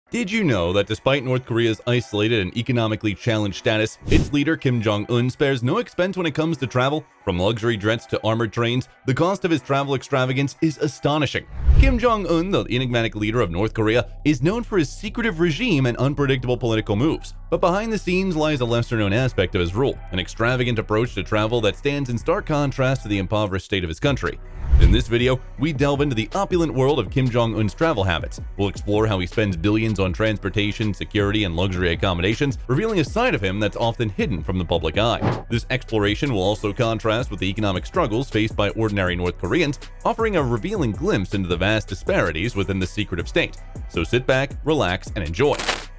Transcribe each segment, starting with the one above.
Did you know that despite North Korea's isolated and economically challenged status, its leader Kim Jong Un spares no expense when it comes to travel? From luxury jets to armored trains, the cost of his travel extravagance is astonishing. Kim Jong Un, the enigmatic leader of North Korea, is known for his secretive regime and unpredictable political moves. But behind the scenes lies a lesser-known aspect of his rule, an extravagant approach to travel that stands in stark contrast to the impoverished state of his country. In this video, we delve into the opulent world of Kim Jong Un's travel habits. We'll explore how he spends billions on transportation, security, and luxury accommodations, revealing a side of him that's often hidden from the public eye. This exploration will also contrast with the economic struggles faced by ordinary North Koreans, offering a revealing glimpse into the vast disparities within the secretive state. So sit back, relax, and enjoy.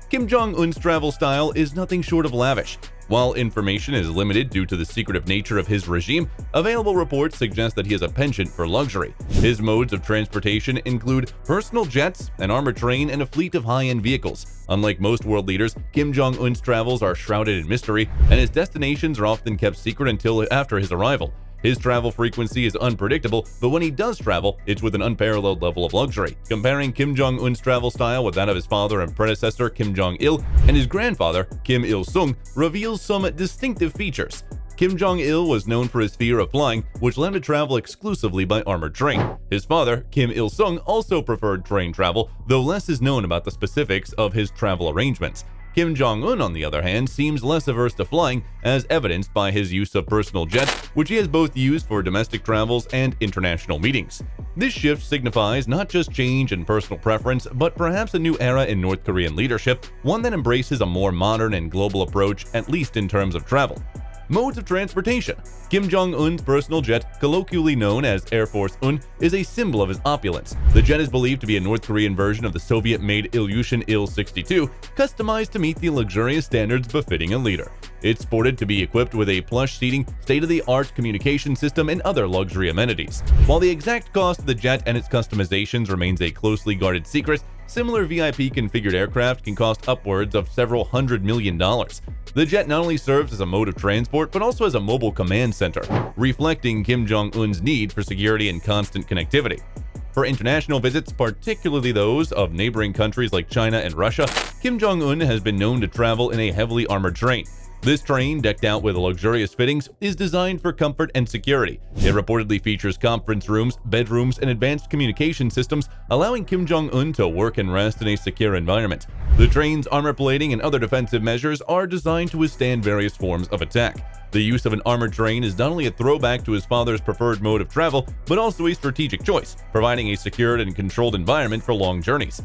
Kim Jong Un's travel style is nothing short of lavish. While information is limited due to the secretive nature of his regime, available reports suggest that he has a penchant for luxury. His modes of transportation include personal jets, an armored train, and a fleet of high-end vehicles. Unlike most world leaders, Kim Jong Un's travels are shrouded in mystery, and his destinations are often kept secret until after his arrival. His travel frequency is unpredictable, but when he does travel, it's with an unparalleled level of luxury. Comparing Kim Jong Un's travel style with that of his father and predecessor Kim Jong-il and his grandfather Kim Il-sung reveals some distinctive features. Kim Jong-il was known for his fear of flying, which led him to travel exclusively by armored train. His father, Kim Il-sung, also preferred train travel, though less is known about the specifics of his travel arrangements. Kim Jong-un, on the other hand, seems less averse to flying, as evidenced by his use of personal jets, which he has both used for domestic travels and international meetings. This shift signifies not just change in personal preference, but perhaps a new era in North Korean leadership, one that embraces a more modern and global approach, at least in terms of travel. Modes of transportation. Kim Jong-un's personal jet, colloquially known as Air Force Un, is a symbol of his opulence. The jet is believed to be a North Korean version of the Soviet-made Ilyushin Il-62, customized to meet the luxurious standards befitting a leader. It's sported to be equipped with a plush seating, state-of-the-art communication system, and other luxury amenities. While the exact cost of the jet and its customizations remains a closely guarded secret, similar VIP-configured aircraft can cost upwards of several $100 million. The jet not only serves as a mode of transport, but also as a mobile command center, reflecting Kim Jong-un's need for security and constant connectivity. For international visits, particularly those of neighboring countries like China and Russia, Kim Jong-un has been known to travel in a heavily armored train. This train, decked out with luxurious fittings, is designed for comfort and security. It reportedly features conference rooms, bedrooms, and advanced communication systems, allowing Kim Jong-un to work and rest in a secure environment. The train's armor plating and other defensive measures are designed to withstand various forms of attack. The use of an armored train is not only a throwback to his father's preferred mode of travel, but also a strategic choice, providing a secured and controlled environment for long journeys.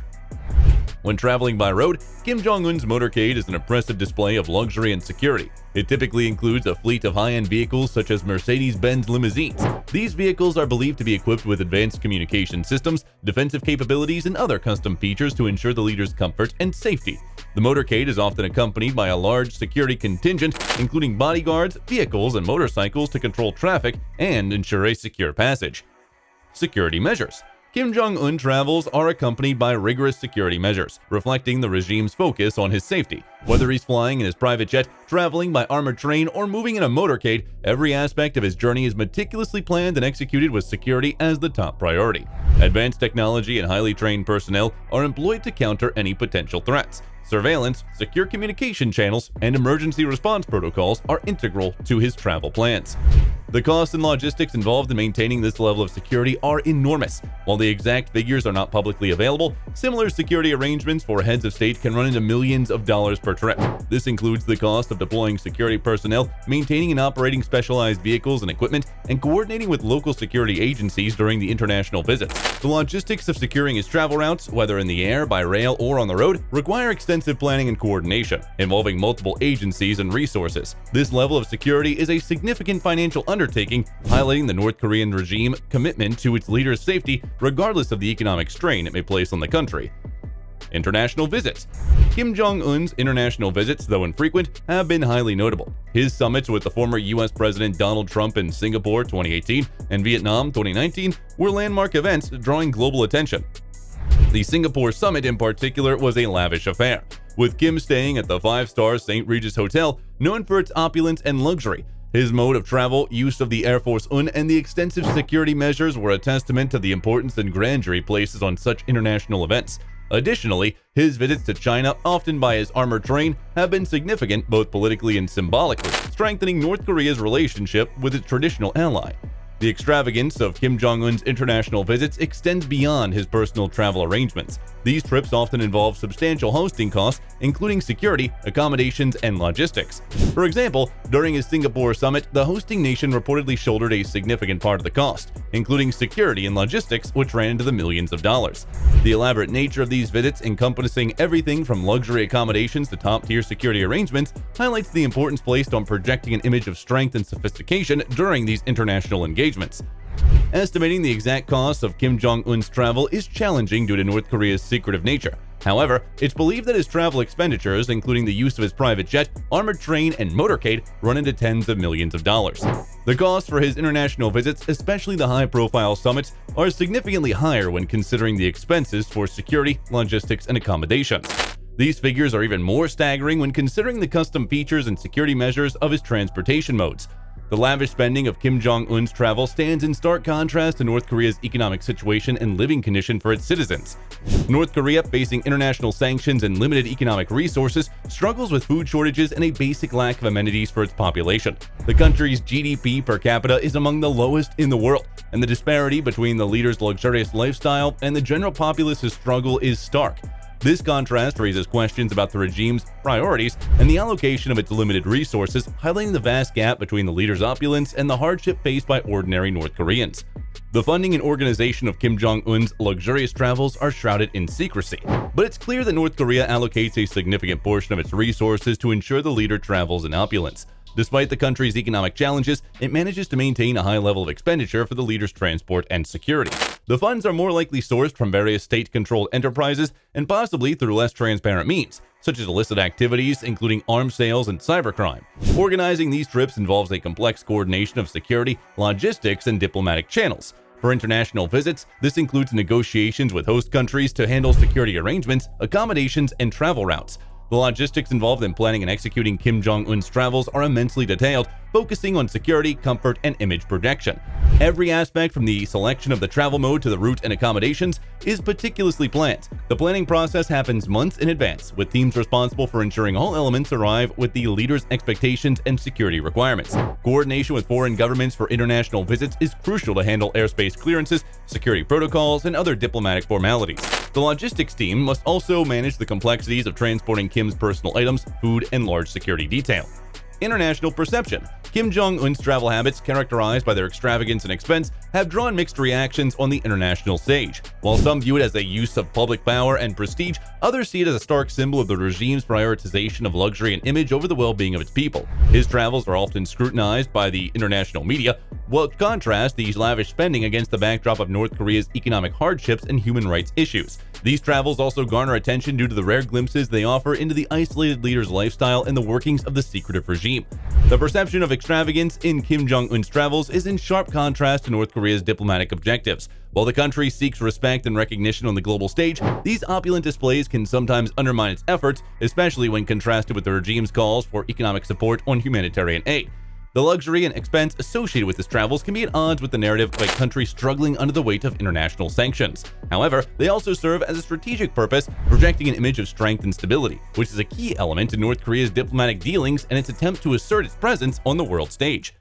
When traveling by road, Kim Jong-un's motorcade is an impressive display of luxury and security. It typically includes a fleet of high-end vehicles such as Mercedes-Benz limousines. These vehicles are believed to be equipped with advanced communication systems, defensive capabilities, and other custom features to ensure the leader's comfort and safety. The motorcade is often accompanied by a large security contingent, including bodyguards, vehicles, and motorcycles to control traffic and ensure a secure passage. Security measures. Kim Jong-un travels are accompanied by rigorous security measures, reflecting the regime's focus on his safety. Whether he's flying in his private jet, traveling by armored train, or moving in a motorcade, every aspect of his journey is meticulously planned and executed with security as the top priority. Advanced technology and highly trained personnel are employed to counter any potential threats. Surveillance, secure communication channels, and emergency response protocols are integral to his travel plans. The costs and logistics involved in maintaining this level of security are enormous. While the exact figures are not publicly available, similar security arrangements for heads of state can run into millions of dollars per trip. This includes the cost of deploying security personnel, maintaining and operating specialized vehicles and equipment, and coordinating with local security agencies during the international visits. The logistics of securing his travel routes, whether in the air, by rail, or on the road, require extensive planning and coordination, involving multiple agencies and resources. This level of security is a significant financial undertaking, highlighting the North Korean regime commitment to its leader's safety regardless of the economic strain it may place on the country. International visits. Kim Jong-un's international visits, though infrequent, have been highly notable. His summits with the former US President Donald Trump in Singapore 2018 and Vietnam 2019 were landmark events drawing global attention. The Singapore summit in particular was a lavish affair, with Kim staying at the 5-star St. Regis Hotel, known for its opulence and luxury. His mode of travel, use of the Air Force Un, and the extensive security measures were a testament to the importance and grandeur he places on such international events. Additionally, his visits to China, often by his armored train, have been significant both politically and symbolically, strengthening North Korea's relationship with its traditional ally. The extravagance of Kim Jong Un's international visits extends beyond his personal travel arrangements. These trips often involve substantial hosting costs, including security, accommodations, and logistics. For example, during his Singapore summit, the hosting nation reportedly shouldered a significant part of the cost, including security and logistics, which ran into the millions of dollars. The elaborate nature of these visits, encompassing everything from luxury accommodations to top-tier security arrangements, highlights the importance placed on projecting an image of strength and sophistication during these international engagements. Estimating the exact cost of Kim Jong Un's travel is challenging due to North Korea's secretive nature. However, it's believed that his travel expenditures, including the use of his private jet, armored train, and motorcade, run into tens of millions of dollars. The costs for his international visits, especially the high-profile summits, are significantly higher when considering the expenses for security, logistics, and accommodations. These figures are even more staggering when considering the custom features and security measures of his transportation modes. The lavish spending of Kim Jong Un's travel stands in stark contrast to North Korea's economic situation and living condition for its citizens. North Korea, facing international sanctions and limited economic resources, struggles with food shortages and a basic lack of amenities for its population. The country's GDP per capita is among the lowest in the world, and the disparity between the leader's luxurious lifestyle and the general populace's struggle is stark. This contrast raises questions about the regime's priorities and the allocation of its limited resources, highlighting the vast gap between the leader's opulence and the hardship faced by ordinary North Koreans. The funding and organization of Kim Jong Un's luxurious travels are shrouded in secrecy, but it's clear that North Korea allocates a significant portion of its resources to ensure the leader travels in opulence. Despite the country's economic challenges, it manages to maintain a high level of expenditure for the leader's transport and security. The funds are more likely sourced from various state-controlled enterprises and possibly through less transparent means, such as illicit activities, including arms sales and cybercrime. Organizing these trips involves a complex coordination of security, logistics, and diplomatic channels. For international visits, this includes negotiations with host countries to handle security arrangements, accommodations, and travel routes. The logistics involved in planning and executing Kim Jong Un's travels are immensely detailed, focusing on security, comfort, and image projection. Every aspect from the selection of the travel mode to the route and accommodations is meticulously planned. The planning process happens months in advance, with teams responsible for ensuring all elements arrive with the leader's expectations and security requirements. Coordination with foreign governments for international visits is crucial to handle airspace clearances, security protocols, and other diplomatic formalities. The logistics team must also manage the complexities of transporting Kim's personal items, food, and large security detail. International perception. Kim Jong Un's travel habits, characterized by their extravagance and expense, have drawn mixed reactions on the international stage. While some view it as a use of public power and prestige, others see it as a stark symbol of the regime's prioritization of luxury and image over the well-being of its people. His travels are often scrutinized by the international media, which contrast these lavish spending against the backdrop of North Korea's economic hardships and human rights issues. These travels also garner attention due to the rare glimpses they offer into the isolated leader's lifestyle and the workings of the secretive regime. The perception of extravagance in Kim Jong Un's travels is in sharp contrast to North Korea's diplomatic objectives. While the country seeks respect and recognition on the global stage, these opulent displays can sometimes undermine its efforts, especially when contrasted with the regime's calls for economic support on humanitarian aid. The luxury and expense associated with his travels can be at odds with the narrative of a country struggling under the weight of international sanctions. However, they also serve as a strategic purpose, projecting an image of strength and stability, which is a key element in North Korea's diplomatic dealings and its attempt to assert its presence on the world stage.